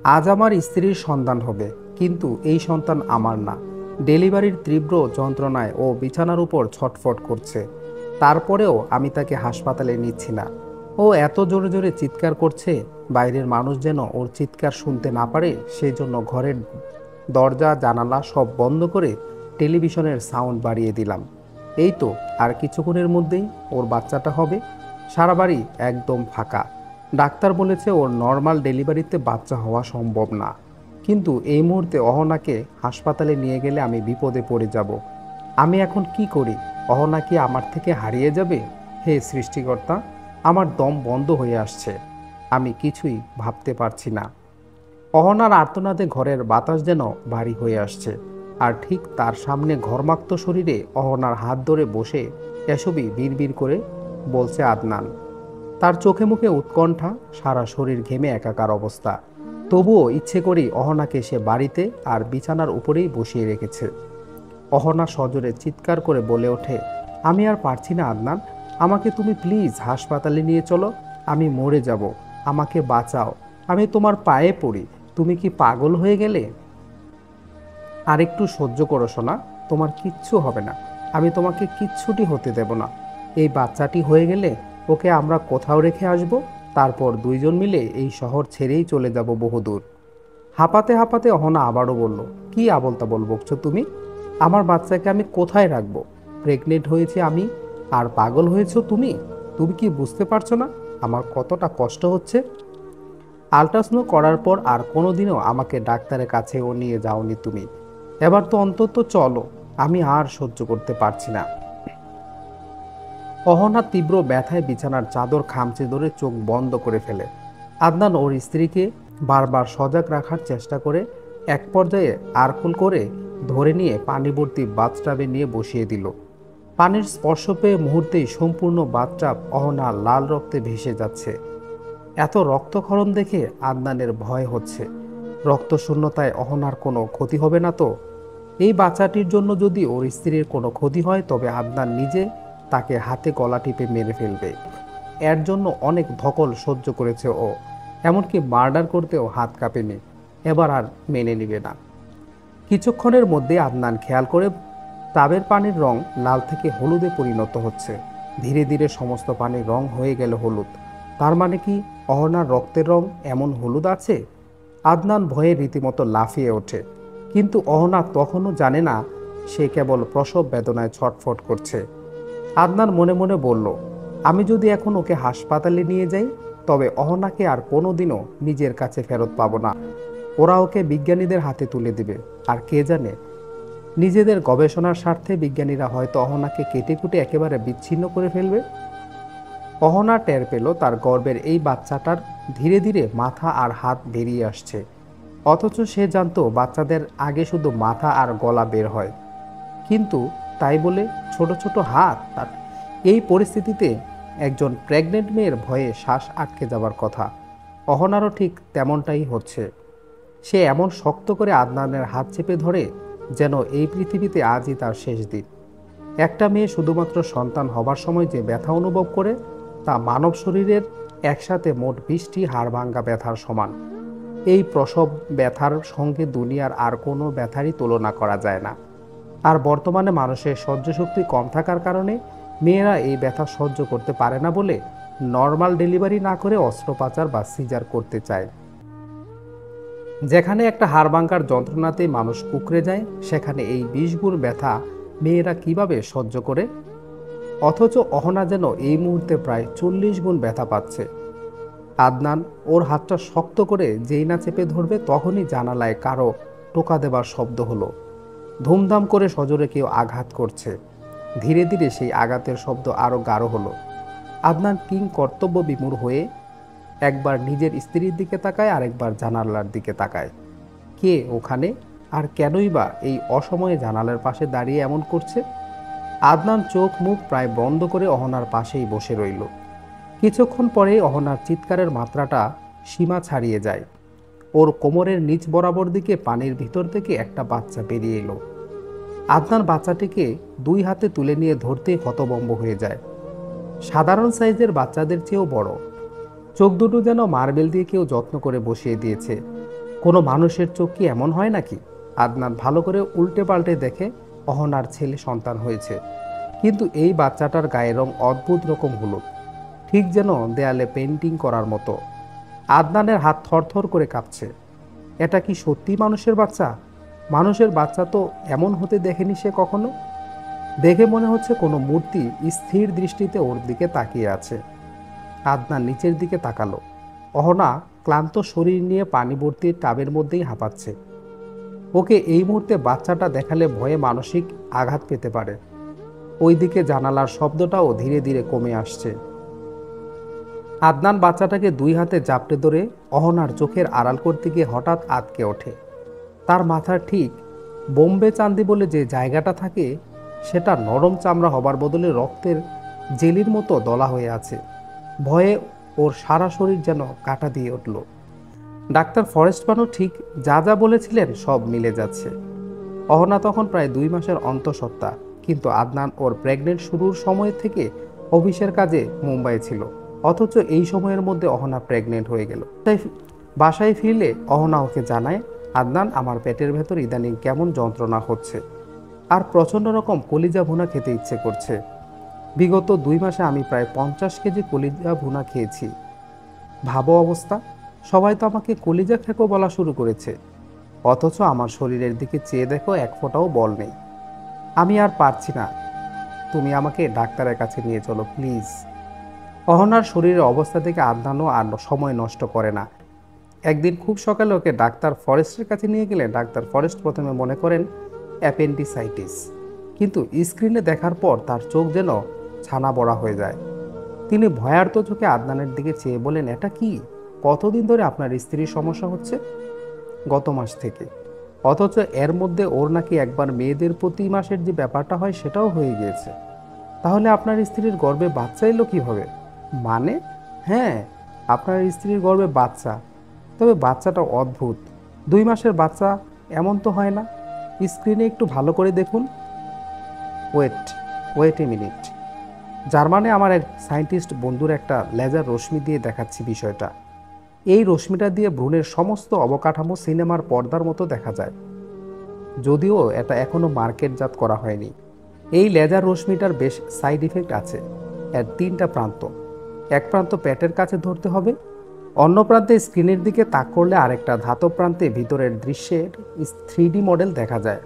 আজ আমার স্ত্রীর সন্তান হবে, কিন্তু এই সন্তান আমার না। ডেলিভারির তীব্র যন্ত্রণায় ও বিছানার উপর ছটফট করছে। তারপরেও আমি তাকে হাসপাতালে নিচ্ছি না। ও এত জোরে জোরে চিৎকার করছে, বাইরের মানুষ যেন ওর চিৎকার শুনতে না পারে সেই জন্য ঘরের দরজা জানালা সব বন্ধ করে টেলিভিশনের সাউন্ড বাড়িয়ে দিলাম। এই তো আর কিছুক্ষণের মধ্যেই ওর বাচ্চাটা হবে। সারা বাড়ি একদম ফাঁকা। ডাক্তার বলেছে ওর নর্মাল ডেলিভারিতে বাচ্চা হওয়া সম্ভব না। কিন্তু এই মুহূর্তে অহনাকে হাসপাতালে নিয়ে গেলে আমি বিপদে পড়ে যাব। আমি এখন কি করি? অহনা কি আমার থেকে হারিয়ে যাবে? হে সৃষ্টিকর্তা, আমার দম বন্ধ হয়ে আসছে। আমি কিছুই ভাবতে পারছি না। অহনার আর্তনাদে ঘরের বাতাস যেন ভারী হয়ে আসছে। আর ঠিক তার সামনে ঘর্মাক্ত শরীরে অহনার হাত ধরে বসে এসবই বিড়বিড় করে বলছে আদনান। তার চোখে মুখে উৎকণ্ঠা, সারা শরীর ঘেমে একাকার অবস্থা। তবুও ইচ্ছে করেই অহনাকে সে বাড়িতে আর বিছানার উপরেই বসিয়ে রেখেছে। অহনা সজোরে চিৎকার করে বলে ওঠে, আমি আর পারছি না আদনান, আমাকে তুমি প্লিজ হাসপাতালে নিয়ে চলো। আমি মরে যাব, আমাকে বাঁচাও। আমি তোমার পায়ে পড়ি, তুমি কি পাগল হয়ে গেলে? আর একটু সহ্য করো সোনা, তোমার কিচ্ছু হবে না। আমি তোমাকে কিচ্ছুটি হতে দেব না। এই বাচ্চাটি হয়ে গেলে ওকে আমরা কোথাও রেখে আসব, তারপর দুইজন মিলে এই শহর ছেড়েই চলে যাব বহুদূর। হাঁপাতে হাঁপাতে অহনা আবারও বলল, কি আবোল তাবোল বকছো তুমি? আমার বাচ্চাকে আমি কোথায় রাখবো? প্রেগনেন্ট হয়েছে আমি, আর পাগল হয়েছো তুমি? তুমি কি বুঝতে পারছো না আমার কতটা কষ্ট হচ্ছে? আল্ট্রাসাউন্ড করার পর আর কোনোদিনও আমাকে ডাক্তারের কাছেও নিয়ে যাওনি তুমি। এবার তো অন্তত চলো, আমি আর সহ্য করতে পারছি না। অহনা তীব্র ব্যথায় বিছানার চাদর খামচে ধরে চোখ বন্ধ করে ফেলে। আদনান ওর স্ত্রীকে বারবার সজাগ রাখার চেষ্টা করে এক পর্যায়ে আরকুল করে ধরে নিয়ে পানি ভর্তি বাথটাবে নিয়ে বসিয়ে দিল। পানির স্পর্শ পেয়ে মুহূর্তেই সম্পূর্ণ বাথটাব অহনা লাল রক্তে ভেসে যাচ্ছে। এত রক্তক্ষরণ দেখে আদনানের ভয় হচ্ছে। রক্তশূন্যতায় অহনার কোনো ক্ষতি হবে না তো? এই বাচ্চাটির জন্য যদি ওর স্ত্রীর কোনো ক্ষতি হয় তবে আদনান নিজে তাকে হাতে গলা টিপে মেরে ফেলবে। এর জন্য অনেক ধকল সহ্য করেছে ও, এমনকি মার্ডার করতেও হাত কাঁপেনি। এবার আর মেনে নিবে না। কিছুক্ষণের মধ্যে আদনান খেয়াল করে টাবের পানির রং লাল থেকে হলুদে পরিণত হচ্ছে। ধীরে ধীরে সমস্ত পানির রং হয়ে গেল হলুদ। তার মানে কি অহনার রক্তের রং এমন হলুদ আছে? আদনান ভয়ে রীতিমতো লাফিয়ে ওঠে। কিন্তু অহনা তখনও জানে না সে কেবল প্রসব বেদনায় ছটফট করছে। আদনান মনে মনে বলল, আমি যদি এখন ওকে হাসপাতালে নিয়ে যাই তবে অহনাকে আর কোনোদিনও নিজের কাছে ফেরত পাবো না। ওরা ওকে বিজ্ঞানীদের হাতে তুলে দিবে। আর কে জানে, নিজেদের গবেষণার স্বার্থে বিজ্ঞানীরা হয়তো অহনাকে কেটে কুটে একেবারে বিচ্ছিন্ন করে ফেলবে। অহনা টের পেল তার গর্ভের এই বাচ্চাটার ধীরে ধীরে মাথা আর হাত বেরিয়ে আসছে। অথচ সে জানতো বাচ্চাদের আগে শুধু মাথা আর গলা বের হয়, কিন্তু তাই বলে ছোট ছোট হাত? তার এই পরিস্থিতিতে একজন প্রেগনেন্ট মেয়ের ভয়ে শ্বাস আটকে যাবার কথা। অহনারও ঠিক তেমনটাই হচ্ছে। সে এমন শক্ত করে আদনানের হাত চেপে ধরে যেন এই পৃথিবীতে আজই তার শেষ দিন। একটা মেয়ে শুধুমাত্র সন্তান হবার সময় যে ব্যথা অনুভব করে তা মানব শরীরের একসাথে মোট 20টি হাড়ভাঙ্গা ব্যথার সমান। এই প্রসব ব্যথার সঙ্গে দুনিয়ার আর কোনো ব্যথারই তুলনা করা যায় না। আর বর্তমানে মানুষের সহ্য শক্তি কম থাকার কারণে মেয়েরা এই ব্যথা সহ্য করতে পারে না বলে নর্মাল ডেলিভারি না করে অস্ত্রোপচার বা সিজার করতে চায়। যেখানে একটা হাড়ভাঙ্গার যন্ত্রণাতেই মানুষ কুঁকড়ে যায়, সেখানে এই 20 গুণ ব্যথা মেয়েরা কিভাবে সহ্য করে? অথচ অহনা যেন এই মুহূর্তে প্রায় 40 গুণ ব্যথা পাচ্ছে। আদনান ওর হাতটা শক্ত করে যেই না চেপে ধরবে তখনই জানালায় কারো টোকা দেবার শব্দ হলো। ধুমধাম করে সজোরে কেউ আঘাত করছে। ধীরে ধীরে সেই আঘাতের শব্দ আরও গাঢ় হলো। আদনান কিং কর্তব্য বিমূঢ় হয়ে একবার নিজের স্ত্রীর দিকে তাকায়, আরেকবার জানালার দিকে তাকায়। কে ওখানে? আর কেনই বা এই অসময়ে জানালার পাশে দাঁড়িয়ে এমন করছে? আদনান চোখ মুখ প্রায় বন্ধ করে অহনার পাশেই বসে রইল। কিছুক্ষণ পরে অহনার চিৎকারের মাত্রাটা সীমা ছাড়িয়ে যায়। ওর কোমরের নিচ বরাবর দিকে পানির ভিতর থেকে একটা বাচ্চা বেরিয়ে এলো। আদনান বাচ্চাটিকে 2 হাতে তুলে নিয়ে ধরতেই হতভম্ব হয়ে যায়। সাধারণ সাইজের বাচ্চাদের চেয়েও বড়। চোখ দুটো যেন মার্বেল দিয়ে কেউ যত্ন করে বসিয়ে দিয়েছে। কোনো মানুষের চোখ কি এমন হয় নাকি? আদনান ভালো করে উল্টে পাল্টে দেখে অহনার ছেলে সন্তান হয়েছে, কিন্তু এই বাচ্চাটার গায়ের রং অদ্ভুত রকম হলুদ, ঠিক যেন দেয়ালে পেন্টিং করার মতো। আদনানের হাত থরথর করে কাঁপছে। এটা কি সত্যি মানুষের বাচ্চা? মানুষের বাচ্চা তো এমন হতে দেখেনি সে কখনো। দেখে মনে হচ্ছে কোনো মূর্তি স্থির দৃষ্টিতে ওর দিকে তাকিয়ে আছে। আদনান নিচের দিকে তাকালো। অহনা ক্লান্ত শরীর নিয়ে পানি ভর্তি টাবের মধ্যেই হাঁপাচ্ছে। ওকে এই মুহূর্তে বাচ্চাটা দেখালে ভয়ে মানসিক আঘাত পেতে পারে। ওইদিকে জানালার শব্দটাও ধীরে ধীরে কমে আসছে। আদনান বাচ্চাটাকে দুই হাতে জাপটে ধরে অহনার চোখের আড়াল করতে গিয়ে হঠাৎ আঁতকে ওঠে। তার মাথার ঠিক বোম্বে চান্দি বলে যে জায়গাটা থাকে, সেটা নরম চামড়া হবার বদলে রক্তের জেলির মতো দলা হয়ে আছে। ভয়ে ওর সারা শরীর যেন কাঁটা দিয়ে উঠল। ডাক্তার ফরেস্ট বানু ঠিক যা যা বলেছিলেন সব মিলে যাচ্ছে। অহনা তখন প্রায় 2 মাসের অন্তঃসত্ত্বা, কিন্তু আদনান ওর প্রেগনেন্ট শুরুর সময় থেকে অফিসের কাজে মুম্বাই ছিল। অথচ এই সময়ের মধ্যে অহনা প্রেগনেন্ট হয়ে গেল। তাই বাসায় ফিরলে অহনা ওকে জানায়, আদনান, আমার পেটের ভেতর ইদানিং কেমন যন্ত্রণা হচ্ছে আর প্রচণ্ড রকম কলিজা ভুনা খেতে ইচ্ছে করছে। বিগত 2 মাসে আমি প্রায় 50 কেজি কলিজা ভুনা খেয়েছি। ভাবো অবস্থা, সবাই তো আমাকে কলিজা খেকো বলা শুরু করেছে, অথচ আমার শরীরের দিকে চেয়ে দেখো এক ফোঁটাও বল নেই। আমি আর পারছি না, তুমি আমাকে ডাক্তারের কাছে নিয়ে চলো প্লিজ। অহনার শরীরের অবস্থা থেকে আদনানও আর সময় নষ্ট করে না। একদিন খুব সকালে ওকে ডাক্তার ফরেস্টের কাছে নিয়ে গেলে ডাক্তার ফরেস্ট প্রথমে মনে করেন অ্যাপেন্ডিসাইটিস, কিন্তু স্ক্রিনে দেখার পর তার চোখ যেন ছানা বড়া হয়ে যায়। তিনি ভয়ার্ত চোখে আদনানের দিকে চেয়ে বলেন, এটা কি? কতদিন ধরে আপনার স্ত্রীর সমস্যা হচ্ছে? গত মাস থেকে। অথচ এর মধ্যে ওর নাকি একবার মেয়েদের প্রতি মাসের যে ব্যাপারটা হয় সেটাও হয়ে গিয়েছে। তাহলে আপনার স্ত্রীর গর্ভে বাচ্চা এলো কীভাবে? মানে? হ্যাঁ, আপনার স্ত্রীর গর্ভে বাচ্চা, তবে বাচ্চাটা অদ্ভুত। 2 মাসের বাচ্চা এমন তো হয় না। স্ক্রিনে একটু ভালো করে দেখুন। Wait a minute. জার্মানে আমার এক সায়েন্টিস্ট বন্ধুর একটা লেজার রশ্মি দিয়ে দেখাচ্ছি বিষয়টা। এই রশ্মিটা দিয়ে ভ্রূণের সমস্ত অবকাঠামো সিনেমার পর্দার মতো দেখা যায়, যদিও এটা এখনও মার্কেটজাত করা হয়নি। এই লেজার রশ্মিটার বেশ সাইড ইফেক্ট আছে। এর 3টা প্রান্ত। এক প্রান্ত পেটের কাছে ধরতে হবে, অন্য প্রান্তে স্ক্রিনের দিকে তাক করলে আরেকটা ধাতব প্রান্তে ভিতরের দৃশ্যের 3D মডেল দেখা যায়।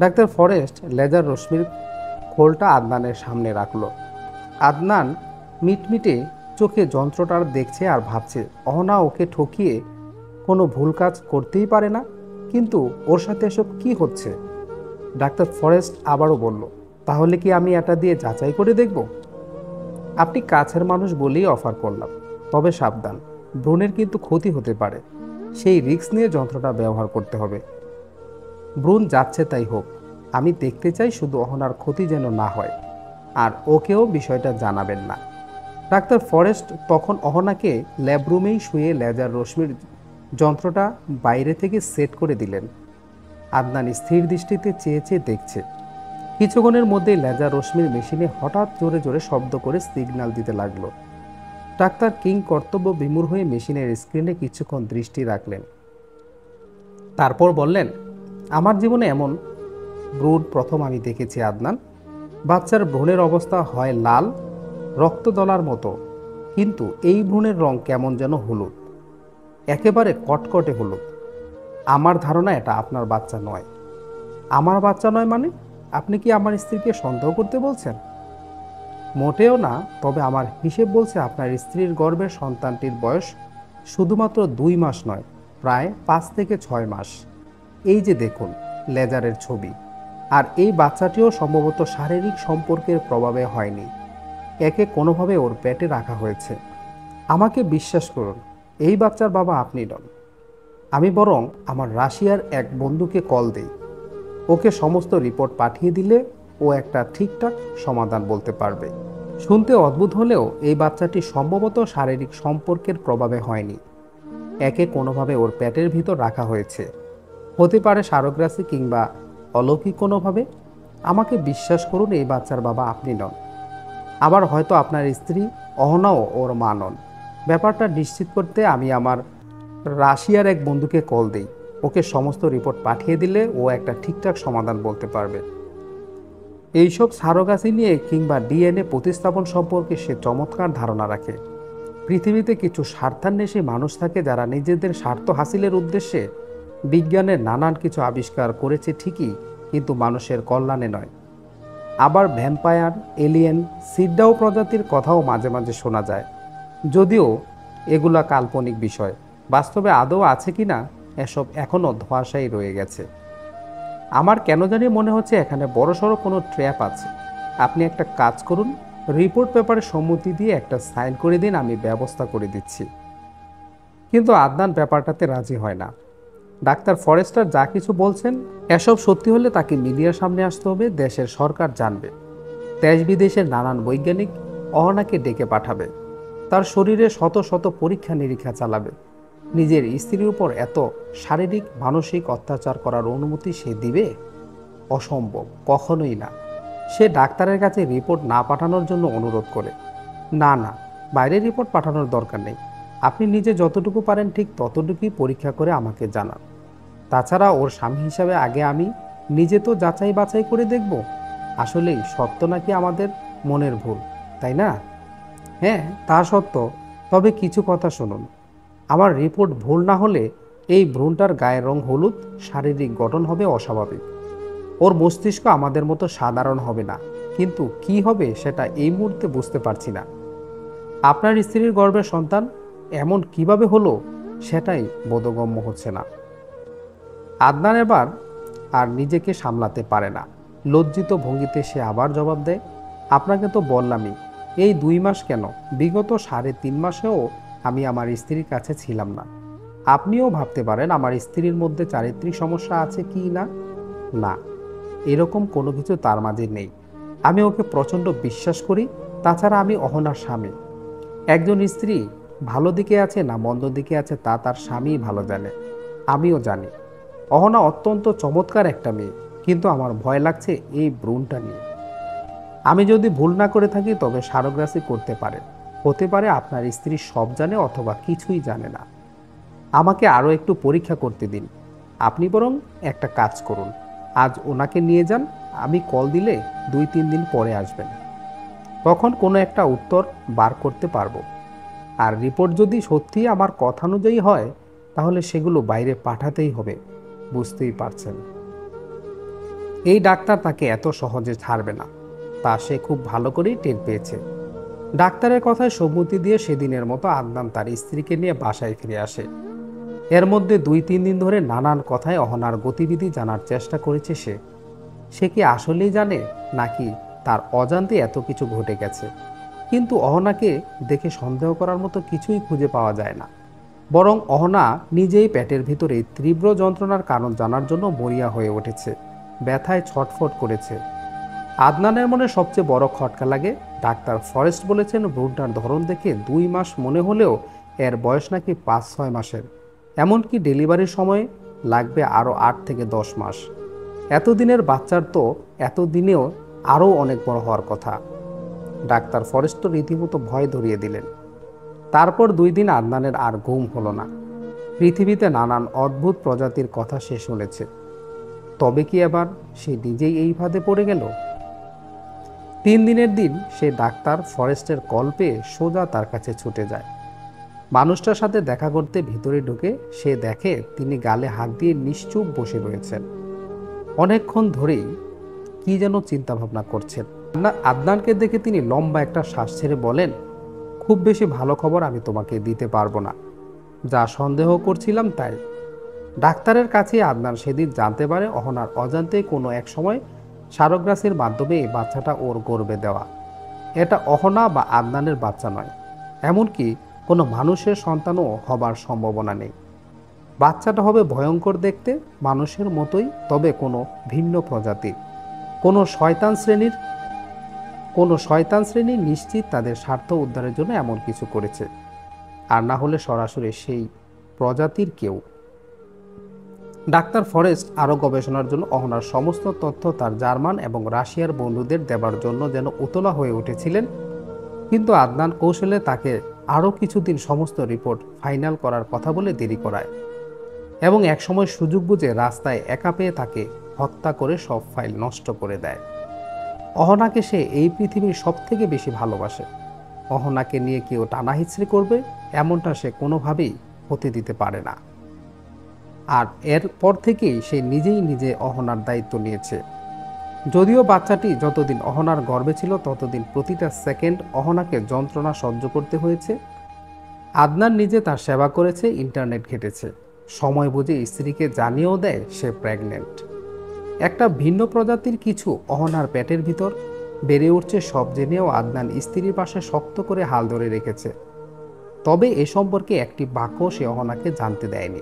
ডাক্তার ফরেস্ট লেজার রশ্মির খোলটা আদনানের সামনে রাখলো। আদনান মিটমিটে চোখে যন্ত্রটার দেখছে আর ভাবছে, অহনা ওকে ঠকিয়ে কোনো ভুল কাজ করতেই পারে না, কিন্তু ওর সাথে এসব কি হচ্ছে? ডাক্তার ফরেস্ট আবারও বলল, তাহলে কি আমি এটা দিয়ে যাচাই করে দেখব? আপনি কাছের মানুষ বলেই অফার করলাম, তবে সাবধান, ভ্রূণের কিন্তু ক্ষতি হতে পারে। সেই রিস্ক নিয়ে যন্ত্রটা ব্যবহার করতে হবে। ভ্রূণ যাচ্ছে তাই হোক, আমি দেখতে চাই শুধু অহনার ক্ষতি যেন না হয়, আর ওকেও বিষয়টা জানাবেন না। ডাক্তার ফরেস্ট তখন অহনাকে ল্যাবরুমেই শুয়ে লেজার রশ্মির যন্ত্রটা বাইরে থেকে সেট করে দিলেন। আদনান স্থির দৃষ্টিতে চেয়ে চেয়ে দেখছে। কিছুক্ষণের মধ্যেই লেজার রশ্মির মেশিনে হঠাৎ জোরে জোরে শব্দ করে সিগন্যাল দিতে লাগলো। ডাক্তার কিং কর্তব্য বিমূঢ় হয়ে মেশিনের স্ক্রিনে কিছুক্ষণ দৃষ্টি রাখলেন। তারপর বললেন, আমার জীবনে এমন ভ্রূণ প্রথম আমি দেখেছি আদনান। বাচ্চার ভ্রূণের অবস্থা হয় লাল রক্তদলার মতো, কিন্তু এই ভ্রূণের রং কেমন যেন হলুদ, একেবারে কটকটে হলুদ। আমার ধারণা এটা আপনার বাচ্চা নয়। আমার বাচ্চা নয় মানে? আপনি কি আমার স্ত্রীকে সন্দেহ করতে বলছেন? মোটেও না, তবে আমার হিসেব বলছে আপনার স্ত্রীর গর্ভের সন্তানটির বয়স শুধুমাত্র 2 মাস নয়, প্রায় 5 থেকে 6 মাস। এই যে দেখুন লেজারের ছবি। আর এই বাচ্চাটিও সম্ভবত শারীরিক সম্পর্কের প্রভাবে হয়নি, একে কোনোভাবে ওর পেটে রাখা হয়েছে। আমাকে বিশ্বাস করুন, এই বাচ্চার বাবা আপনি নন। আমি বরং আমার রাশিয়ার এক বন্ধুকে কল দেই, ওকে সমস্ত রিপোর্ট পাঠিয়ে দিলে ও একটা ঠিকঠাক সমাধান বলতে পারবে। শুনতে অদ্ভুত হলেও এই বাচ্চাটি সম্ভবত শারীরিক সম্পর্কের প্রভাবে হয়নি, একে কোনোভাবে ওর পেটের ভিতর রাখা হয়েছে। হতে পারে সারগ্রাসী কিংবা অলৌকিক কোনোভাবে। আমাকে বিশ্বাস করুন, এই বাচ্চার বাবা আপনি নন। আবার হয়তো আপনার স্ত্রী অহনাও ওর মা নন। ব্যাপারটা নিশ্চিত করতে আমি আমার রাশিয়ার এক বন্ধুকে কল দেই, ওকে সমস্ত রিপোর্ট পাঠিয়ে দিলে ও একটা ঠিকঠাক সমাধান বলতে পারবে। এইসব সারোগাসি নিয়ে কিংবা ডিএনএ প্রতিস্থাপন সম্পর্কে সে চমৎকার ধারণা রাখে। পৃথিবীতে কিছু স্বার্থান্বেষী মানুষ থাকে যারা নিজেদের স্বার্থ হাসিলের উদ্দেশ্যে বিজ্ঞানের নানান কিছু আবিষ্কার করেছে ঠিকই, কিন্তু মানুষের কল্যাণে নয়। আবার ভ্যাম্পায়ার, এলিয়েন, সিডাও প্রজাতির কথাও মাঝে মাঝে শোনা যায়, যদিও এগুলা কাল্পনিক বিষয়। বাস্তবে আদৌ আছে কিনা এসব এখনও ধোঁয়াশাই রয়ে গেছে। আমার কেন জানি মনে হচ্ছে এখানে বড়সড় কোনো ট্র্যাপ আছে। আপনি একটা কাজ করুন, রিপোর্ট পেপারে সম্মতি দিয়ে একটা সাইন করে দিন, আমি ব্যবস্থা করে দিচ্ছি। কিন্তু আদনান ব্যাপারটাতে রাজি হয় না। ডাক্তার ফরেস্টার যা কিছু বলছেন এসব সত্যি হলে তাকে মিডিয়ার সামনে আসতে হবে, দেশের সরকার জানবে, দেশ বিদেশের নানান বৈজ্ঞানিক অহনাকে ডেকে পাঠাবে, তার শরীরে শত শত পরীক্ষা নিরীক্ষা চালাবে। নিজের স্ত্রীর উপর এত শারীরিক মানসিক অত্যাচার করার অনুমতি সে দিবে? অসম্ভব, কখনোই না। সে ডাক্তারের কাছে রিপোর্ট না পাঠানোর জন্য অনুরোধ করে। না না, বাইরে রিপোর্ট পাঠানোর দরকার নেই, আপনি নিজে যতটুকু পারেন ঠিক ততটুকুই পরীক্ষা করে আমাকে জানান। তাছাড়া ওর স্বামী হিসাবে আগে আমি নিজে তো যাচাই বাছাই করে দেখব আসলেই সত্য নাকি আমাদের মনের ভুল, তাই না? হ্যাঁ, তা সত্য। তবে কিছু কথা শুনুন, আমার রিপোর্ট ভুল না হলে এই ভ্রূণটার গায়ের রং হলুদ, শারীরিক গঠন হবে অস্বাভাবিক, ওর মস্তিষ্ক আমাদের মতো সাধারণ হবে না। কিন্তু কি হবে সেটা এই মুহূর্তে বুঝতে পারছি না। আপনার স্ত্রীর গর্ভের সন্তান এমন কিভাবে হলো সেটাই বোধগম্য হচ্ছে না। আদনান এবার আর নিজেকে সামলাতে পারে না। লজ্জিত ভঙ্গিতে সে আবার জবাব দেয়, আপনাকে তো বললামই, এই 2 মাস কেন, বিগত 3.5 মাসেও আমি আমার স্ত্রীর কাছে ছিলাম না। আপনিও ভাবতে পারেন আমার স্ত্রীর মধ্যে চারিত্রিক সমস্যা আছে কি না। না, এরকম কোনো কিছু তার মাঝে নেই। আমি ওকে প্রচণ্ড বিশ্বাস করি। তাছাড়া আমি অহনার স্বামী। একজন স্ত্রী ভালো দিকে আছে না মন্দ দিকে আছে তা তার স্বামীই ভালো জানে, আমিও জানি। অহনা অত্যন্ত চমৎকার একটা মেয়ে, কিন্তু আমার ভয় লাগছে এই ভ্রূণটা নিয়ে। আমি যদি ভুল না করে থাকি তবে সারোগ্রাসি করতে পারে, হতে পারে আপনার স্ত্রী সব জানে অথবা কিছুই জানে না। আমাকে আরও একটু পরীক্ষা করতে দিন। আপনি বরং একটা কাজ করুন, আজ ওনাকে নিয়ে যান, আমি কল দিলে 2-3 দিন পরে আসবেন, তখন কোনো একটা উত্তর বার করতে পারবো। আর রিপোর্ট যদি সত্যি আমার কথা অনুযায়ী হয় তাহলে সেগুলো বাইরে পাঠাতেই হবে, বুঝতেই পারছেন। এই ডাক্তার তাকে এত সহজে ছাড়বে না, তা সে খুব ভালো করেই টের পেয়েছে। ডাক্তারের কথায় সম্মতি দিয়ে সেদিনের মতো আদনান তার স্ত্রীকে নিয়ে বাসায় ফিরে আসে। এর মধ্যে 2-3 দিন ধরে নানান কথায় অহনার গতিবিধি জানার চেষ্টা করেছে সে কি আসলেই জানে নাকি তার অজান্তে এত কিছু ঘটে গেছে। কিন্তু অহনাকে দেখে সন্দেহ করার মতো কিছুই খুঁজে পাওয়া যায় না। বরং অহনা নিজেই পেটের ভিতরে তীব্র যন্ত্রণার কারণ জানার জন্য মরিয়া হয়ে উঠেছে, ব্যথায় ছটফট করেছে। আদনানের মনে সবচেয়ে বড় খটকা লাগে, ডাক্তার ফরেস্ট বলেছেন ভ্রূণটার ধরন দেখে 2 মাস মনে হলেও এর বয়স নাকি 5-6 মাসের, এমনকি ডেলিভারির সময় লাগবে আরও 8 থেকে 10 মাস। এতদিনের বাচ্চার তো এতদিনেও আরও অনেক বড় হওয়ার কথা। ডাক্তার ফরেস্ট তো রীতিমতো ভয় ধরিয়ে দিলেন। তারপর 2 দিন আদনানের আর ঘুম হলো না। পৃথিবীতে নানান অদ্ভুত প্রজাতির কথা সে শুনেছে, তবে কি এবার সে নিজেই এই ফাঁদে পড়ে গেল? 3 দিনের দিন সে ডাক্তার ফরেস্টের কল পেয়ে সোজা তার কাছে ছুটে যায়। মানুষটার সাথে দেখা করতে ভিতরে ঢুকে সে দেখে তিনি গালে হাত দিয়ে নিশ্চুপ বসে রয়েছেন। অনেকক্ষণ ধরেই কি যেন চিন্তা ভাবনা করছেন। আদনানকে দেখে তিনি লম্বা একটা শ্বাস ছেড়ে বলেন, খুব বেশি ভালো খবর আমি তোমাকে দিতে পারবো না, যা সন্দেহ করছিলাম তাই। ডাক্তারের কাছে আদনান সেদিন জানতে পারে অহনার অজান্তে কোনো এক সময় সারোগ্রাসির মাধ্যমে এই বাচ্চাটা ওর গর্ভে দেওয়া। এটা অহনা বা আদনানের বাচ্চা নয়, এমনকি কোনো মানুষের সন্তানও হবার সম্ভাবনা নেই। বাচ্চাটা হবে ভয়ঙ্কর দেখতে, মানুষের মতোই, তবে কোনো ভিন্ন প্রজাতির, কোনো শয়তান শ্রেণী নিশ্চিত তাদের স্বার্থ উদ্ধারের জন্য এমন কিছু করেছে, আর না হলে সরাসরি সেই প্রজাতির কেউ। ডাক্তার ফরেস্ট আরও গবেষণার জন্য অহনার সমস্ত তথ্য তার জার্মান এবং রাশিয়ার বন্ধুদের দেবার জন্য যেন উতলা হয়ে উঠেছিলেন, কিন্তু আদনান কৌশলে তাকে আরও কিছুদিন সমস্ত রিপোর্ট ফাইনাল করার কথা বলে দেরি করায় এবং একসময় সুযোগ বুঝে রাস্তায় একা পেয়ে তাকে হত্যা করে সব ফাইল নষ্ট করে দেয়। অহনাকে সে এই পৃথিবীর সব থেকে বেশি ভালোবাসে। অহনাকে নিয়ে কেউ টানাহিচড়ি করবে এমনটা সে কোনোভাবেই হতে দিতে পারে না। আর এরপর থেকেই সে নিজে অহনার দায়িত্ব নিয়েছে। যদিও বাচ্চাটি যতদিন অহনার গর্ভে ছিল ততদিন প্রতিটা সেকেন্ড অহনাকে যন্ত্রণা সহ্য করতে হয়েছে। আদনান নিজে তার সেবা করেছে, ইন্টারনেট ঘেটেছে, সময় বুঝে স্ত্রীকে জানিয়েও দেয় সে প্রেগনেন্ট। একটা ভিন্ন প্রজাতির কিছু অহনার পেটের ভিতর বেড়ে উঠছে সব জেনেও আদনান স্ত্রীর পাশে শক্ত করে হাল ধরে রেখেছে। তবে এ সম্পর্কে একটি বাক্য সে অহনাকে জানতে দেয়নি।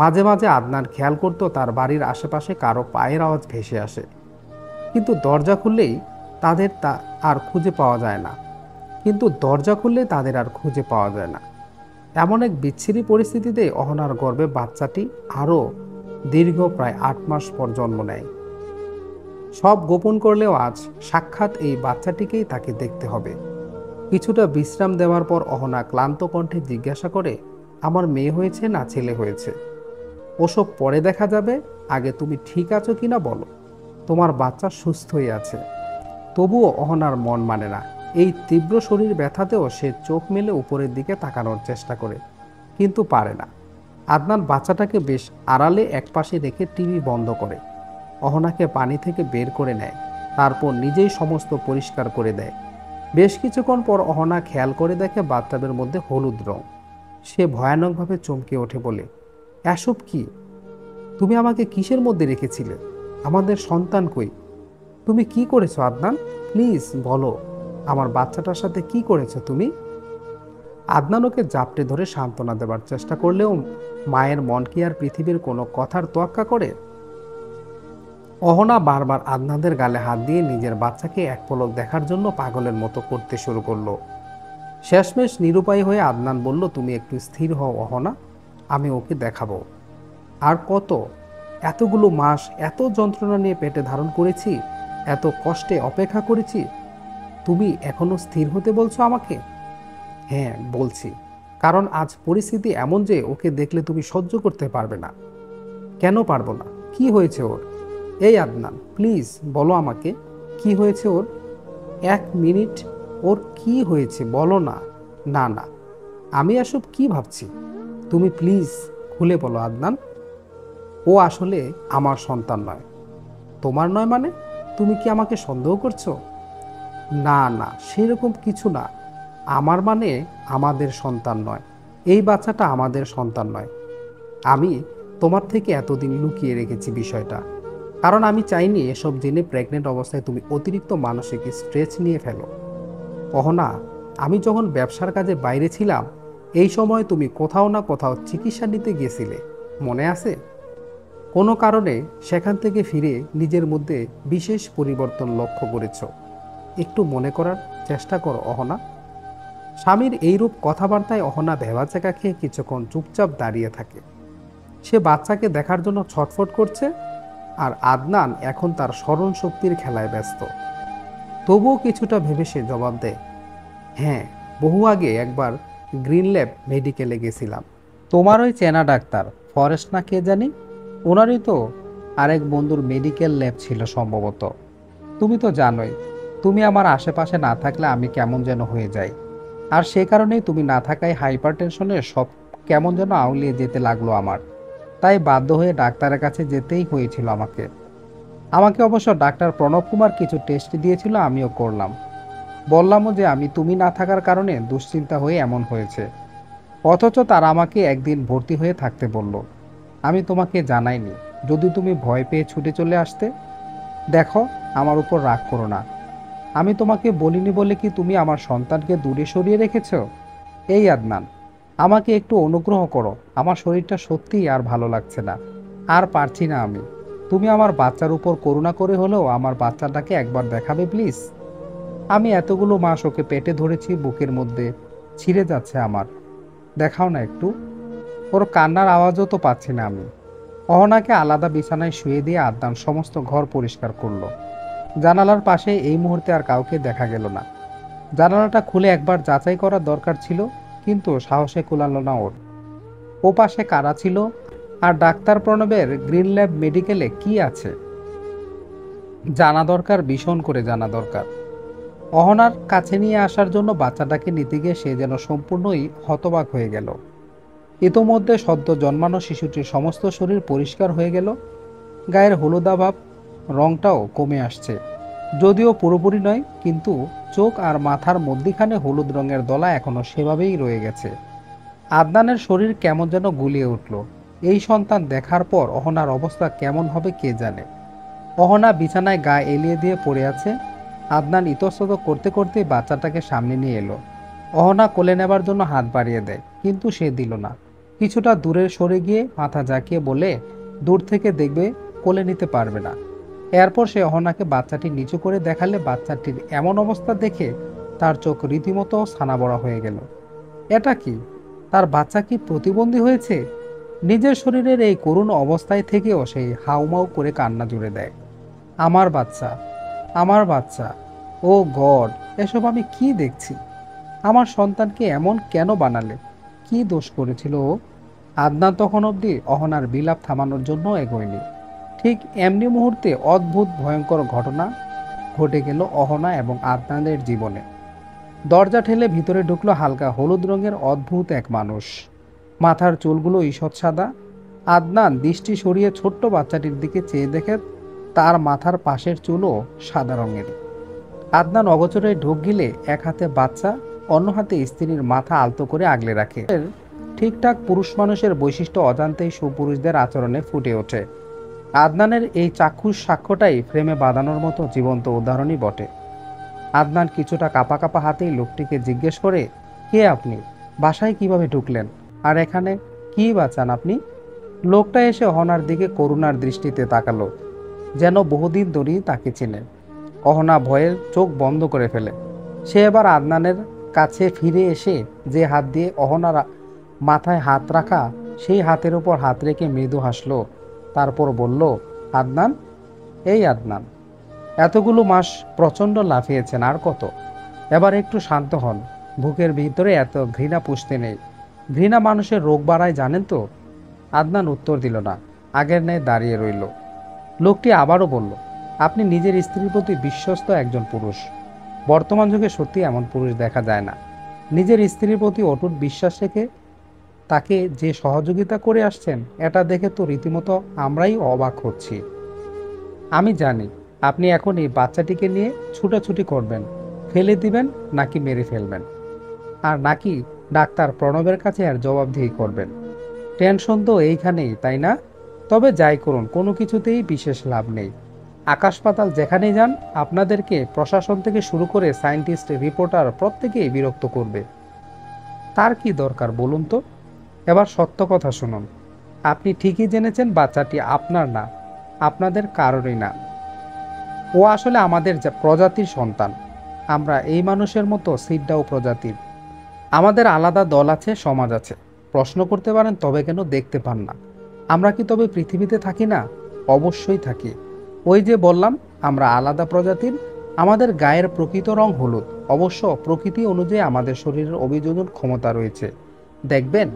মাঝে মাঝে আদনান খেয়াল করত তার বাড়ির আশেপাশে কারো পায়ের আওয়াজ ভেসে আসে, কিন্তু দরজা খুললেই তাদের আর খুঁজে পাওয়া যায় না। এমন এক বিচ্ছিরি পরিস্থিতিতে অহনার গর্ভে বাচ্চাটি আরও দীর্ঘ প্রায় 8 মাস পর জন্ম নেয়। সব গোপন করলেও আজ সাক্ষাৎ এই বাচ্চাটিকেই তাকে দেখতে হবে। কিছুটা বিশ্রাম দেওয়ার পর অহনা ক্লান্ত কণ্ঠে জিজ্ঞাসা করে, আমার মেয়ে হয়েছে না ছেলে হয়েছে? ওসব পরে দেখা যাবে, আগে তুমি ঠিক আছো কিনা বলো। তোমার বাচ্চা সুস্থই আছে। তবুও অহনার মন মানে না। এই তীব্র শরীর ব্যথাতেও সে চোখ মেলে উপরের দিকে তাকানোর চেষ্টা করে, কিন্তু পারে না। আদনান বাচ্চাটাকে বেশ আড়ালে একপাশে রেখে টিভি বন্ধ করে অহনাকে পানি থেকে বের করে নেয়, তারপর নিজেই সমস্ত পরিষ্কার করে দেয়। বেশ কিছুক্ষণ পর অহনা খেয়াল করে দেখে বাথটাবের মধ্যে হলুদ রং। সে ভয়ানকভাবে চমকে ওঠে, বলে, এসব কি? তুমি আমাকে কিসের মধ্যে রেখেছিলে? আমাদের সন্তান কই? তুমি কি করেছো আদনান? প্লিজ বলো, আমার বাচ্চাটার সাথে কি করেছো তুমি? আদনান ওকে জাপটে ধরে সান্ত্বনা দেবার চেষ্টা করলেও মায়ের মন কি আর পৃথিবীর কোনো কথার তোয়াক্কা করে? অহনা বারবার আদনানের গালে হাত দিয়ে নিজের বাচ্চাকে এক পলক দেখার জন্য পাগলের মতো করতে শুরু করলো। শেষমেশ নিরুপায় হয়ে আদনান বলল, তুমি একটু স্থির হও অহনা, আমি ওকে দেখাবো। আর কত? এতগুলো মাস এত যন্ত্রণা নিয়ে পেটে ধারণ করেছি, এত কষ্টে অপেক্ষা করেছি, তুমি এখনো স্থির হতে বলছো আমাকে? হ্যাঁ বলছি, কারণ আজ পরিস্থিতি এমন যে ওকে দেখলে তুমি সহ্য করতে পারবে না। কেন পারবো না? কি হয়েছে ওর? এই আদনান, প্লিজ বলো আমাকে, কি হয়েছে ওর? 1 মিনিট, ওর কি হয়েছে বলো না। না না, আমি এসব কি ভাবছি? তুমি প্লিজ খুলে বলো আদনান। ও আসলে আমার সন্তান নয়। তোমার নয় মানে? তুমি কি আমাকে সন্দেহ করছো? না না, সেরকম কিছু না। আমার মানে আমাদের সন্তান নয়। এই বাচ্চাটা আমাদের সন্তান নয়। আমি তোমার থেকে এতদিন লুকিয়ে রেখেছি বিষয়টা, কারণ আমি চাইনি এসব জেনে প্রেগনেন্ট অবস্থায় তুমি অতিরিক্ত মানসিক স্ট্রেস নিয়ে ফেলো। অহনা, আমি যখন ব্যবসার কাজে বাইরে ছিলাম এই সময় তুমি কোথাও না কোথাও চিকিৎসা নিতে গিয়েছিলে, মনে আছে? কোনো কারণে সেখান থেকে ফিরে নিজের মধ্যে বিশেষ পরিবর্তন লক্ষ্য করেছ। একটু মনে করার চেষ্টা করো অহনা। স্বামীর এইরূপ কথাবার্তায় অহনা ভেবাচেকা খেয়ে কিছুক্ষণ চুপচাপ দাঁড়িয়ে থাকে। সে বাচ্চাকে দেখার জন্য ছটফট করছে, আর আদনান এখন তার স্মরণ শক্তির খেলায় ব্যস্ত। তবুও কিছুটা ভেবে সে জবাব দেয়, হ্যাঁ, বহু আগে একবার গ্রিন ল্যাব মেডিকেলে গেছিলাম। তোমার ওই চেনা ডাক্তার ফরেস্ট না কে জানি, ওনারই তো আরেক বন্ধুর মেডিকেল ল্যাব ছিল সম্ভবত। তুমি তো জানোই, তুমি আমার আশেপাশে না থাকলে আমি কেমন যেন হয়ে যাই, আর সে কারণেই তুমি না থাকায় হাইপার টেনশনের সব কেমন যেন আউলিয়ে যেতে লাগলো আমার। তাই বাধ্য হয়ে ডাক্তারের কাছে যেতেই হয়েছিল আমাকে অবশ্য ডাক্তার প্রণব কুমার কিছু টেস্ট দিয়েছিল, আমিও করলাম। বললামও যে আমি তুমি না থাকার কারণে দুশ্চিন্তা হয়ে এমন হয়েছে, অথচ তারা আমাকে একদিন ভর্তি হয়ে থাকতে বলল। আমি তোমাকে জানাইনি, যদি তুমি ভয় পেয়ে ছুটে চলে আসতে। দেখো, আমার উপর রাগ করো না। আমি তোমাকে বলিনি বলে কি তুমি আমার সন্তানকে দূরে সরিয়ে রেখেছ? এই আদনান, আমাকে একটু অনুগ্রহ করো, আমার শরীরটা সত্যিই আর ভালো লাগছে না, আর পারছি না আমি। তুমি আমার বাচ্চার উপর করুণা করে হলেও আমার বাচ্চাটাকে একবার দেখাবে প্লিজ। আমি এতগুলো মাস ওকে পেটে ধরেছি, বুকের মধ্যে ছিঁড়ে যাচ্ছে আমার। দেখাও না একটু। ওর কান্নার আওয়াজও তো পাচ্ছি না আমি। অহনাকে আলাদা বিছানায় শুয়ে দিয়ে আদনান সমস্ত ঘর পরিষ্কার করলো। জানালার পাশে এই মুহূর্তে আর কাউকে দেখা গেল না। জানালাটা খুলে একবার যাচাই করা দরকার ছিল, কিন্তু সাহসে কুলালো না ওর। ও পাশে কারা ছিল, আর ডাক্তার প্রণবের গ্রিন ল্যাব মেডিকেলে কি আছে? জানা দরকার, ভীষণ করে জানা দরকার। অহনার কাছে নিয়ে আসার জন্য বাচ্চাটাকে নিতে গিয়ে সে যেন সম্পূর্ণই হতবাক হয়ে গেল। ইতোমধ্যে সদ্য জন্মানো শিশুটির সমস্ত শরীর পরিষ্কার হয়ে গেল, গায়ের হলুদাভাব রংটাও কমে আসছে, যদিও পুরোপুরি নয়, কিন্তু চোখ আর মাথার মধ্যিখানে হলুদ রঙের দলা এখনো সেভাবেই রয়ে গেছে। আদনানের শরীর কেমন যেন গুলিয়ে উঠল। এই সন্তান দেখার পর অহনার অবস্থা কেমন হবে কে জানে। অহনা বিছানায় গা এলিয়ে দিয়ে পড়ে আছে। আদনান ইতস্তত করতে করতে বাচ্চাটাকে সামনে নিয়ে এলো। অহনা কোলে নেবার জন্য হাত বাড়িয়ে দেয়, কিন্তু সে দিল না। কিছুটা দূরে সরে গিয়ে মাথা ঝাঁকিয়ে বলে, দূর থেকে দেখবে, কোলে নিতে পারবে না। এরপর সে অহনাকে বাচ্চাটি নিচু করে দেখালে বাচ্চাটির এমন অবস্থা দেখে তার চোখ রীতিমতো ছানাবড়া হয়ে গেল। এটা কি? তার বাচ্চা কি প্রতিবন্ধী হয়েছে? নিজের শরীরের এই করুণ অবস্থায় থেকেও সেই হাউমাউ করে কান্না জুড়ে দেয়। আমার বাচ্চা, আমার বাচ্চা, ও গড, এসব আমি কি দেখছি? আমার সন্তানকে এমন কেন বানালে? কি দোষ করেছিল ও? আদনান তখন অবধি অহনার বিলাপ থামানোর জন্য এগোয়নি। ঠিক এমনি মুহূর্তে অদ্ভুত ভয়ঙ্কর ঘটনা ঘটে গেল অহনা এবং আদনানের জীবনে। দরজা ঠেলে ভিতরে ঢুকলো হালকা হলুদ রঙের অদ্ভুত এক মানুষ। মাথার চুলগুলো ঈষৎ সাদা। আদনান দৃষ্টি সরিয়ে ছোট্ট বাচ্চাটির দিকে চেয়ে দেখে তার মাথার পাশের চুলও সাদা রঙের। আদনান অগোচরে ঢোক গিলে এক হাতে বাচ্চা, অন্য হাতে স্ত্রীর মাথা আলতো করে আগলে রাখে। ঠিকঠাক পুরুষ মানুষের বৈশিষ্ট্য অজান্তেই সুপুরুষদের আচরণে ফুটে ওঠে। আদনানের এই চাক্ষুষ সাক্ষ্যটাই ফ্রেমে বাঁধানোর মতো জীবন্ত উদাহরণই বটে। আদনান কিছুটা কাঁপা কাঁপা হাতেই লোকটিকে জিজ্ঞেস করে, কে আপনি? বাসায় কিভাবে ঢুকলেন? আর এখানে কি বাঁচান আপনি? লোকটা এসে অহনার দিকে করুণার দৃষ্টিতে তাকালো, যেন বহুদিন ধরেই তাকে চেনে। অহনা ভয়ে চোখ বন্ধ করে ফেলে। সে এবার আদনানের কাছে ফিরে এসে যে হাত দিয়ে অহনার মাথায় হাত রাখা, সেই হাতের উপর হাত রেখে মৃদু হাসলো। তারপর বলল, আদনান, এই আদনান, এতগুলো মাস প্রচণ্ড লাফিয়েছেন, আর কত? এবার একটু শান্ত হন। বুকের ভিতরে এত ঘৃণা পুষতে নেই। ঘৃণা মানুষের রোগ বাড়ায়, জানেন তো? আদনান উত্তর দিল না, আগের ন্যায় দাঁড়িয়ে রইল। লোকটি আবারও বলল, আপনি নিজের স্ত্রীর প্রতি বিশ্বস্ত একজন পুরুষ। বর্তমান যুগে সত্যি এমন পুরুষ দেখা যায় না। নিজের স্ত্রীর প্রতি অটুট বিশ্বাস রেখে তাকে যে সহযোগিতা করে আসছেন, এটা দেখে তো রীতিমতো আমরাই অবাক হচ্ছি। আমি জানি আপনি এখন এই বাচ্চাটিকে নিয়ে ছুটাছুটি করবেন, ফেলে দিবেন, নাকি মেরে ফেলবেন, আর নাকি ডাক্তার প্রণবের কাছে আর জবাবদিহি করবেন। টেনশন তো এইখানেই, তাই না? তবে যাই করুন, কোনো কিছুতেই বিশেষ লাভ নেই। আকাশ পাতাল যেখানেই যান, আপনাদেরকে প্রশাসন থেকে শুরু করে সায়েন্টিস্ট, রিপোর্টার প্রত্যেকেই বিরক্ত করবে। তার কি দরকার বলুন তো? এবার সত্য কথা শুনুন। আপনি ঠিকই জেনেছেন বাচ্চাটি আপনার না, আপনাদের কারোরই না। ও আসলে আমাদের প্রজাতির সন্তান। আমরা এই মানুষের মতো সিডাও প্রজাতির। আমাদের আলাদা দল আছে, সমাজ আছে। প্রশ্ন করতে পারেন, তবে কেন দেখতে পান না? আমরা কি তবে পৃথিবীতে থাকি না? অবশ্যই থাকি। ওই যে বললাম, আমরা আলাদা প্রজাতির। আমাদের গায়ের প্রকৃত রং হলুদ। অবশ্য প্রকৃতি অনুযায়ী আমাদের শরীরের অভিযোজন ক্ষমতা রয়েছে, দেখবেন।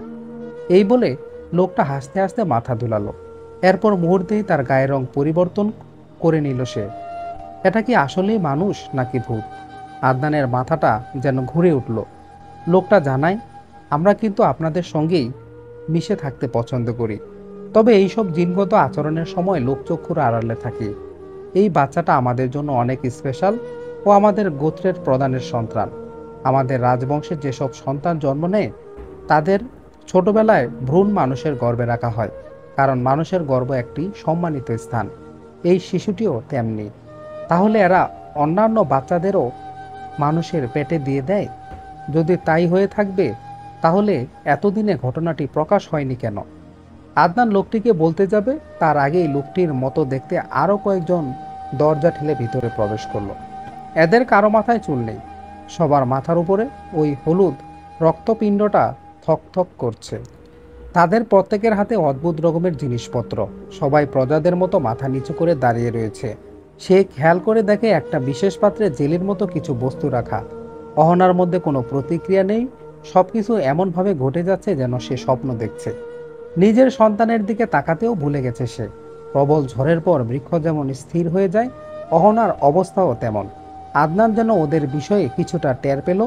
এই বলে লোকটা হাসতে হাসতে মাথা দুলালো। এরপর মুহূর্তেই তার গায়ের রং পরিবর্তন করে নিল সে। এটা কি আসলেই মানুষ নাকি ভূত? আদনানের মাথাটা যেন ঘুরে উঠল। লোকটা জানায়, আমরা কিন্তু আপনাদের সঙ্গেই মিশে থাকতে পছন্দ করি, তবে এইসব জিনগত আচরণের সময় লোকচক্ষুর আড়ালে থাকি। এই বাচ্চাটা আমাদের জন্য অনেক স্পেশাল। ও আমাদের গোত্রের প্রধানের সন্তান। আমাদের রাজবংশের যেসব সন্তান জন্ম নেয়, তাদের ছোটবেলায় ভ্রূণ মানুষের গর্ভে রাখা হয়, কারণ মানুষের গর্ভ একটি সম্মানিত স্থান। এই শিশুটিও তেমনি। তাহলে এরা অন্যান্য বাচ্চাদেরও মানুষের পেটে দিয়ে দেয়? যদি তাই হয়ে থাকবে, তাহলে এতদিনে ঘটনাটি প্রকাশ হয়নি কেন? আদনান লোকটিকে বলতে যাবে, তার আগেই লোকটির মতো দেখতে আরও কয়েকজন দরজা ঠেলে ভিতরে প্রবেশ করলো। এদের কারো মাথায় চুল নেই। সবার মাথার উপরে ওই হলুদ রক্তপিণ্ডটা থকথক করছে। তাদের প্রত্যেকের হাতে অদ্ভুত রকমের জিনিসপত্র। সবাই প্রজাদের মতো মাথা নিচু করে দাঁড়িয়ে রয়েছে। সে খেয়াল করে দেখে একটা বিশেষ পাত্রে জেলির মতো কিছু বস্তু রাখা। অহনার মধ্যে কোনো প্রতিক্রিয়া নেই, সবকিছু এমনভাবে ঘটে যাচ্ছে যেন সে স্বপ্ন দেখছে। নিজের সন্তানের দিকে তাকাতেও ভুলে গেছে সে। প্রবল ঝড়ের পর বৃক্ষ যেমন স্থির হয়ে যায়, অহনার অবস্থাও তেমন। আদনান যেন ওদের বিষয়ে কিছুটা টের পেল।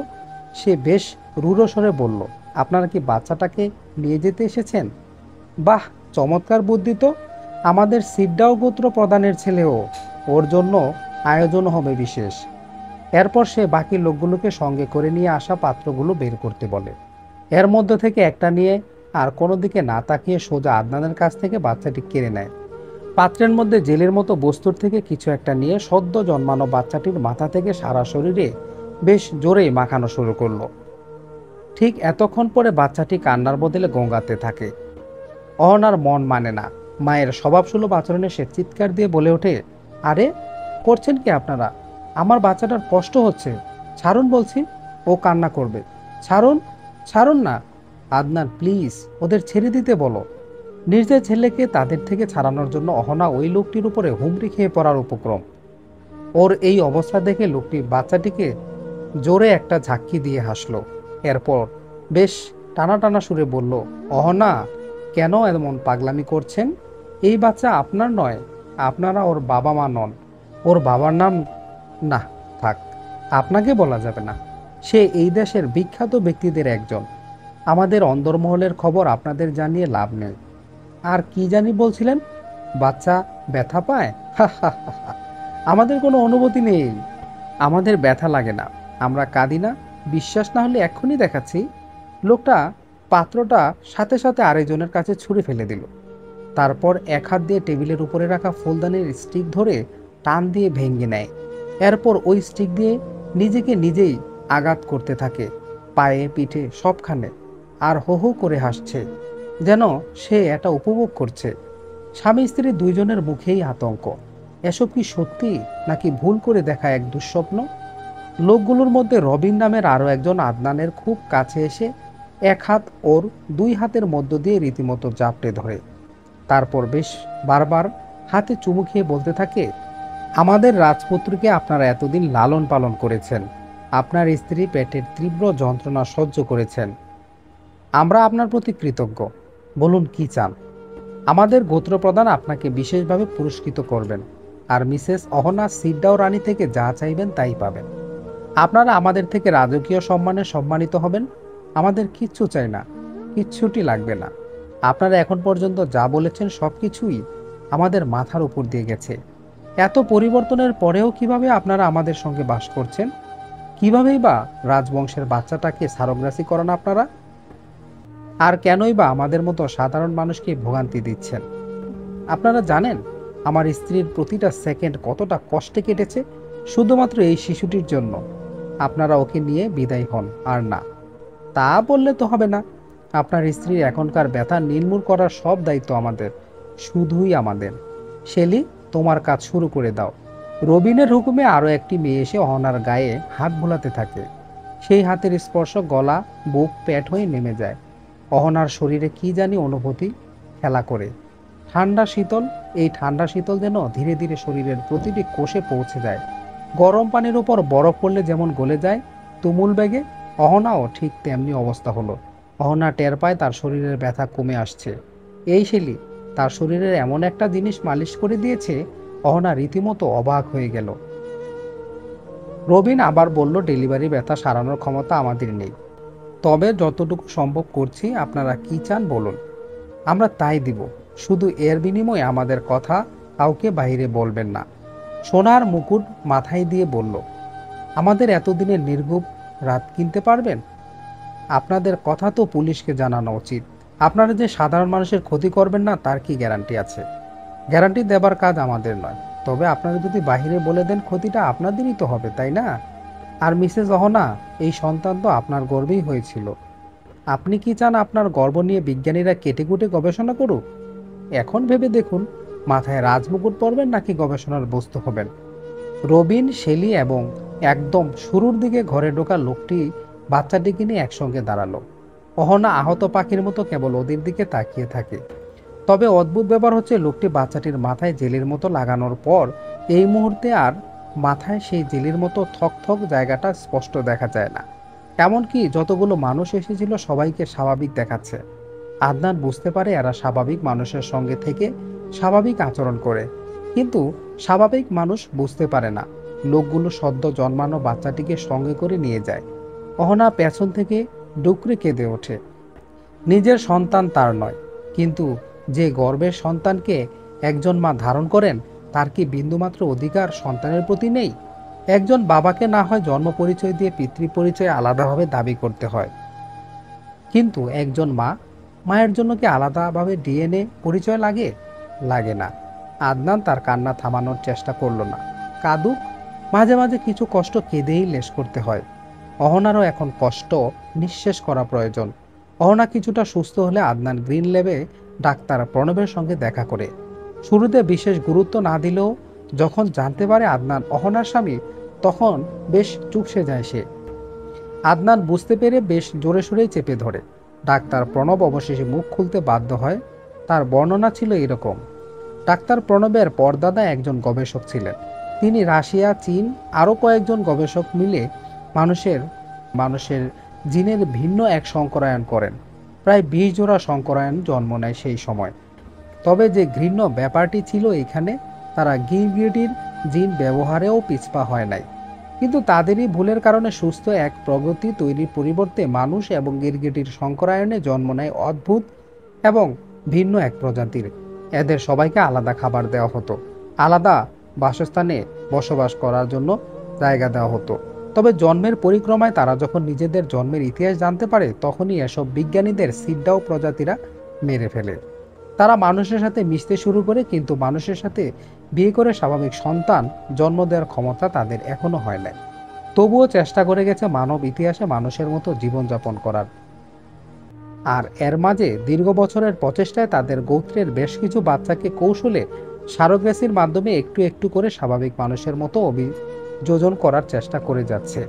সে বেশ রূঢ় স্বরে বলল, আপনারা কি বাচ্চাটাকে নিয়ে যেতে এসেছেন? বাহ, চমৎকার বুদ্ধি তো। আমাদের সিডাও গোত্র প্রধানের ছেলেও, ওর জন্য আয়োজন হবে বিশেষ। এরপর সে বাকি লোকগুলোকে সঙ্গে করে নিয়ে আসা পাত্রগুলো বের করতে বলে। এর মধ্যে থেকে একটা নিয়ে আর কোনো দিকে না তাকিয়ে সোজা আদনানের কাছ থেকে বাচ্চাটি কেড়ে নেয়। পাত্রের মধ্যে জেলের মতো বস্তুর থেকে কিছু একটা নিয়ে সদ্য জন্মানো বাচ্চাটির মাথা থেকে সারা শরীরে বেশ জোরেই মাখানো শুরু করলো। ঠিক এতক্ষণ পরে বাচ্চাটি কান্নার বদলে গঙ্গাতে থাকে। অহনার মন মানে না। মায়ের স্বভাবসুলভ আচরণে সে চিৎকার দিয়ে বলে ওঠে, আরে করছেন কি আপনারা? আমার বাচ্চাটার কষ্ট হচ্ছে, ছাড়ুন বলছি, ও কান্না করবে। ছাড়ুন, ছাড়ুন না। আদনান প্লিজ, ওদের ছেড়ে দিতে বলো। নিজের ছেলেকে তাদের থেকে ছাড়ানোর জন্য অহনা ওই লোকটির উপরে হুমড়ি খেয়ে পড়ার উপক্রম। ওর এই অবস্থা দেখে লোকটি বাচ্চাটিকে জোরে একটা ঝাঁকি দিয়ে হাসলো। এরপর বেশ টানা টানা সুরে বলল, অহনা, কেন এমন পাগলামি করছেন? এই বাচ্চা আপনার নয়, আপনারা ওর বাবা মা নন। ওর বাবার নাম, না থাক, আপনাকে বলা যাবে না। সে এই দেশের বিখ্যাত ব্যক্তিদের একজন। আমাদের অন্দরমহলের খবর আপনাদের জানিয়ে লাভ নেই। আর কি জানি বলছিলেন? বাচ্চা ব্যথা পায়? হা হা হা হা। আমাদের কোনো অনুভূতি নেই, আমাদের ব্যথা লাগে না, আমরা কাঁদি না। বিশ্বাস না হলে এক্ষুনি দেখাচ্ছি। লোকটা পাত্রটা সাথে সাথে আরেকজনের কাছে ছুঁড়ে ফেলে দিল। তারপর এক হাত দিয়ে টেবিলের উপরে রাখা ফুলদানির স্টিক ধরে টান দিয়ে ভেঙে নেয়। এরপর ওই স্টিক দিয়ে নিজেকে নিজেই আঘাত করতে থাকে, পায়ে পিঠে সবখানে। আর হো হো করে হাসছে, যেন সে এটা উপভোগ করছে। স্বামী স্ত্রী দুইজনের মুখেই আতঙ্ক। এসব কি সত্যি নাকি ভুল করে দেখা এক দুঃস্বপ্ন? লোকগুলোর মধ্যে রবিন নামের আরও একজন আদনানের খুব কাছে এসে এক হাত ওর দুই হাতের মধ্য দিয়ে রীতিমতো জাপটে ধরে। তারপর বেশ বারবার হাতে চুমু খেয়ে বলতে থাকে, আমাদের রাজপুত্রকে আপনারা এতদিন লালন পালন করেছেন, আপনার স্ত্রী পেটের তীব্র যন্ত্রণা সহ্য করেছেন। আমরা আপনার প্রতি কৃতজ্ঞ। বলুন কি চান? আমাদের গোত্রপ্রধান আপনাকে বিশেষভাবে পুরস্কৃত করবেন, আর মিসেস অহনা সিডাও রানী থেকে যা চাইবেন তাই পাবেন। আপনারা আমাদের থেকে রাজকীয় সম্মানে সম্মানিত হবেন। আমাদের কিচ্ছু চাই না, কিচ্ছুটি লাগবে না। আপনারা এখন পর্যন্ত যা বলেছেন সব কিছুই আমাদের মাথার উপর দিয়ে গেছে। এত পরিবর্তনের পরেও কিভাবে আপনারা আমাদের সঙ্গে বাস করছেন? কিভাবেই বা রাজবংশের বাচ্চাটাকে সারগ্রাসী করেন আপনারা? আর কেনই বা আমাদের মতো সাধারণ মানুষকে ভোগান্তি দিচ্ছেন? আপনারা জানেন আমার স্ত্রীর প্রতিটা সেকেন্ড কতটা কষ্টে কেটেছে শুধুমাত্র এই শিশুটির জন্য। আপনারা ওকে নিয়ে বিদায় হন। আর না, তা বললে তো হবে না। আপনার স্ত্রীর এখনকার ব্যথা নির্মূল করার সব দায়িত্ব আমাদের, শুধুই আমাদের। শেলি, তোমার কাজ শুরু করে দাও। রবিনের হুকুমে আরও একটি মেয়ে এসে অহনার গায়ে হাত বোলাতে থাকে। সেই হাতের স্পর্শ গলা, বুক, পেট হয়ে নেমে যায়। অহনার শরীরে কি জানি অনুভূতি খেলা করে। ঠান্ডা শীতল, এই ঠান্ডা শীতল যেন ধীরে ধীরে শরীরের প্রতিটি কোষে পৌঁছে যায়। গরম পানির উপর বরফ পড়লে যেমন গলে যায় তুমুল বেগে, অহনাও ঠিক তেমনি অবস্থা হলো। অহনা টের পায় তার শরীরের ব্যথা কমে আসছে। এই শেলি তার শরীরের এমন একটা জিনিস মালিশ করে দিয়েছে, অহনা রীতিমতো অবাক হয়ে গেল। রবিন আবার বলল, ডেলিভারি ব্যথা সারানোর ক্ষমতা আমাদের নেই, তবে যতটুকু সম্ভব করছি। আপনারা কি চান বলুন, আমরা তাই দিব। শুধু এর বিনিময়ে আমাদের কথা কাউকে বাইরে বলবেন না। সোনার মুকুট মাথায় দিয়ে বলল, আমাদের এতদিনের নির্ঘুম রাত কিনতে পারবেন? আপনাদের কথা তো পুলিশকে জানানো উচিত। আপনারা যে সাধারণ মানুষের ক্ষতি করবেন না তার কি গ্যারান্টি আছে? গ্যারান্টি দেবার কাজ আমাদের নয়, তবে আপনারা যদি বাহিরে বলে দেন ক্ষতিটা আপনাদেরই তো হবে, তাই না? আর মিসেস অহনা, এই সন্তান তো আপনার গর্বেই হয়েছিল। আপনি কি চান আপনার গর্ব নিয়ে বিজ্ঞানীরা কেটেকুটে গবেষণা করুক? এখন ভেবে দেখুন, মাথায় রাজমুকুট পরবেন নাকি গবেষণার বস্তু হবেন? রবিন, শেলি এবং একদম শুরুর দিকে ঘরে ঢোকা লোকটি বাচ্চাটিকে নিয়ে একসঙ্গে দাঁড়ালো। অহনা আহত পাখির মতো কেবল ওদের দিকে তাকিয়ে থাকে। তবে অদ্ভুত ব্যাপার হচ্ছে, লোকটি বাচ্চাটির মাথায় জেলের মতো লাগানোর পর এই মুহূর্তে আর মাথায় সেই জেলের মতো থক থক জায়গাটা স্পষ্ট দেখা যায় না। এমনকি যতগুলো মানুষ এসেছিল সবাইকে স্বাভাবিক দেখাচ্ছে। আদনান বুঝতে পারে এরা স্বাভাবিক মানুষের সঙ্গে থেকে স্বাভাবিক আচরণ করে, কিন্তু স্বাভাবিক মানুষ বুঝতে পারে না লোকগুলো সদ্য জন্মানো বাচ্চাটিকে সঙ্গে করে নিয়ে যায়। অহনা পেছন থেকে ডুকরে কেঁদে ওঠে। নিজের সন্তান তার নয়, কিন্তু যে গর্ভের সন্তানকে একজন মা ধারণ করেন, তার কি বিন্দুমাত্র অধিকার সন্তানের প্রতি নেই? একজন বাবাকে না হয় জন্ম পরিচয় দিয়ে পিতৃ পরিচয় আলাদাভাবে দাবি করতে হয়, কিন্তু একজন মায়ের জন্য কি আলাদাভাবে ডিএনএ পরিচয় লাগে? লাগে না। আদনান তার কান্না থামানোর চেষ্টা করল না। কাঁদুক, মাঝে মাঝে কিছু কষ্ট কেঁদেই লেশ করতে হয়। অহনারও এখন কষ্ট নিঃশেষ করা প্রয়োজন। অহনা কিছুটা সুস্থ হলে আদনান গ্রিন ল্যাবে ডাক্তার প্রণবের সঙ্গে দেখা করে। শুরুতে বিশেষ গুরুত্ব না দিলেও যখন জানতে পারে আদনান অহনার স্বামী, তখন বেশ চুপসে যায় সে। আদনান বুঝতে পেরে বেশ জোরে সোরেই চেপে ধরে। ডাক্তার প্রণব অবশেষে মুখ খুলতে বাধ্য হয়। তার বর্ণনা ছিল এরকম: ডাক্তার প্রণবের পরদাদা একজন গবেষক ছিলেন। তিনি রাশিয়া, চীন আরও কয়েকজন গবেষক মিলে মানুষের মানুষের জিনের ভিন্ন এক সংকরায়ন করেন। প্রায় ২০ জোড়া সংকরায়ন জন্ম নেয় সেই সময়। তবে যে ঘৃণ্য ব্যাপারটি ছিল এখানে, তারা গিরগিটির জিন ব্যবহারেও পিছপা হয় নাই। কিন্তু তাদেরই ভুলের কারণে সুস্থ এক প্রগতি তৈরির পরিবর্তে মানুষ এবং গিরগিটির সংকরায়নে জন্ম নেয় অদ্ভুত এবং ভিন্ন এক প্রজাতির। এদের সবাইকে আলাদা খাবার দেওয়া হতো, আলাদা বাসস্থানে বসবাস করার জন্য জায়গা দেওয়া হতো। তবে জন্মের পরিক্রমায় তারা যখন নিজেদের জন্মের ইতিহাস জানতে পারে, তখনই এসব বিজ্ঞানীদের সিডাও প্রজাতিরা মেরে ফেলে। তারা মানুষের সাথে মিশতে শুরু করে, কিন্তু মানুষের সাথে বিয়ে করে স্বাভাবিক সন্তান জন্ম দেওয়ার ক্ষমতা তাদের এখনো হয় না। তবুও চেষ্টা করে গেছে মানব ইতিহাসে মানুষের মতো জীবনযাপন করার। আর এর মাঝে দীর্ঘ বছরের প্রচেষ্টায় তাদের গোত্রের বেশ কিছু বাচ্চাকে কৌশলে সারোগেসির মাধ্যমে একটু একটু করে স্বাভাবিক মানুষের মতো অভিযোজন করার চেষ্টা করে যাচ্ছে।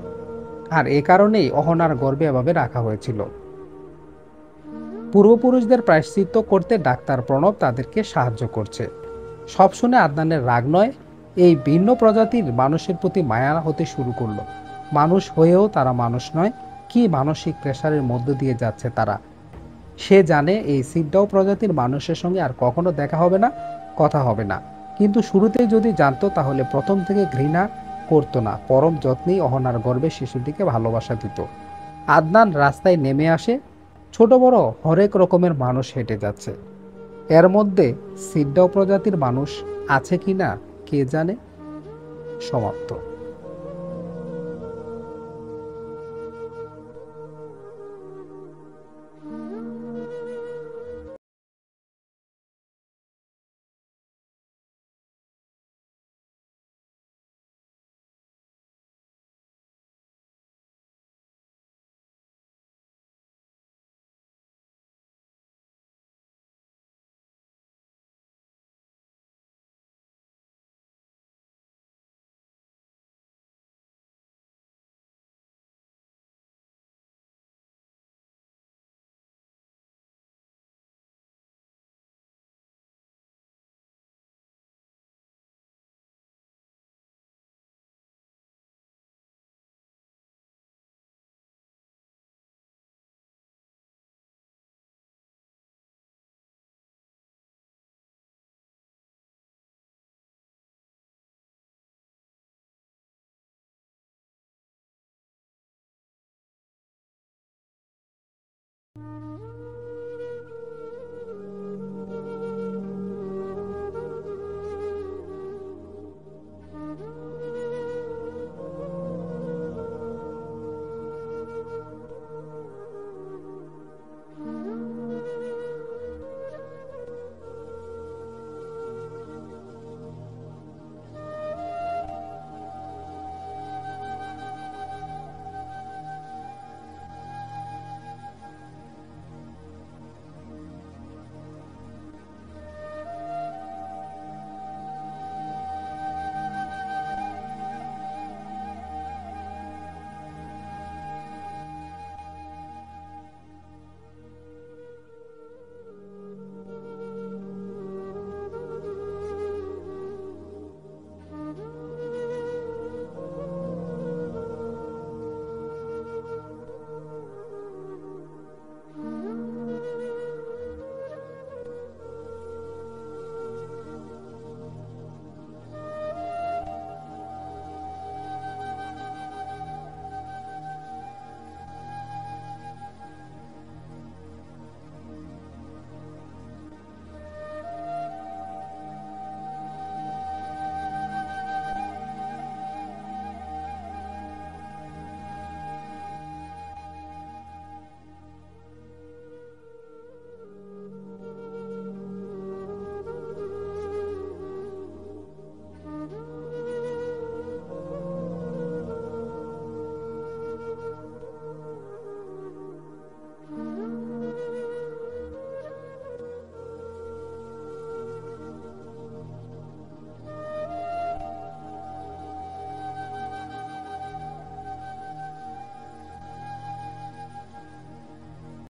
আর এ কারণেই অহনার গর্ভে এভাবে রাখা হয়েছিল। পূর্বপুরুষদের প্রায়শ্চিত্ত করতে ডাক্তার প্রণব তাদেরকে সাহায্য করছে। সব শুনে আদনানের রাগ নয়, এই ভিন্ন প্রজাতির মানুষের প্রতি মায়া হতে শুরু করলো। মানুষ হয়েও তারা মানুষ নয়, কি মানসিক প্রেসারের মধ্য দিয়ে যাচ্ছে তারা। সে জানে এই সিডাও প্রজাতির মানুষের সঙ্গে আর কখনো দেখা হবে না, কথা হবে না। কিন্তু শুরুতেই যদি জানতো, তাহলে প্রথম থেকে ঘৃণা করতো না, পরম যত্নেই অহনার গর্ভে শিশুটিকে ভালোবাসা দিত। আদনান রাস্তায় নেমে আসে। ছোট বড় হরেক রকমের মানুষ হেঁটে যাচ্ছে। এর মধ্যে সিডাও প্রজাতির মানুষ আছে কিনা কে জানে। সমাপ্ত।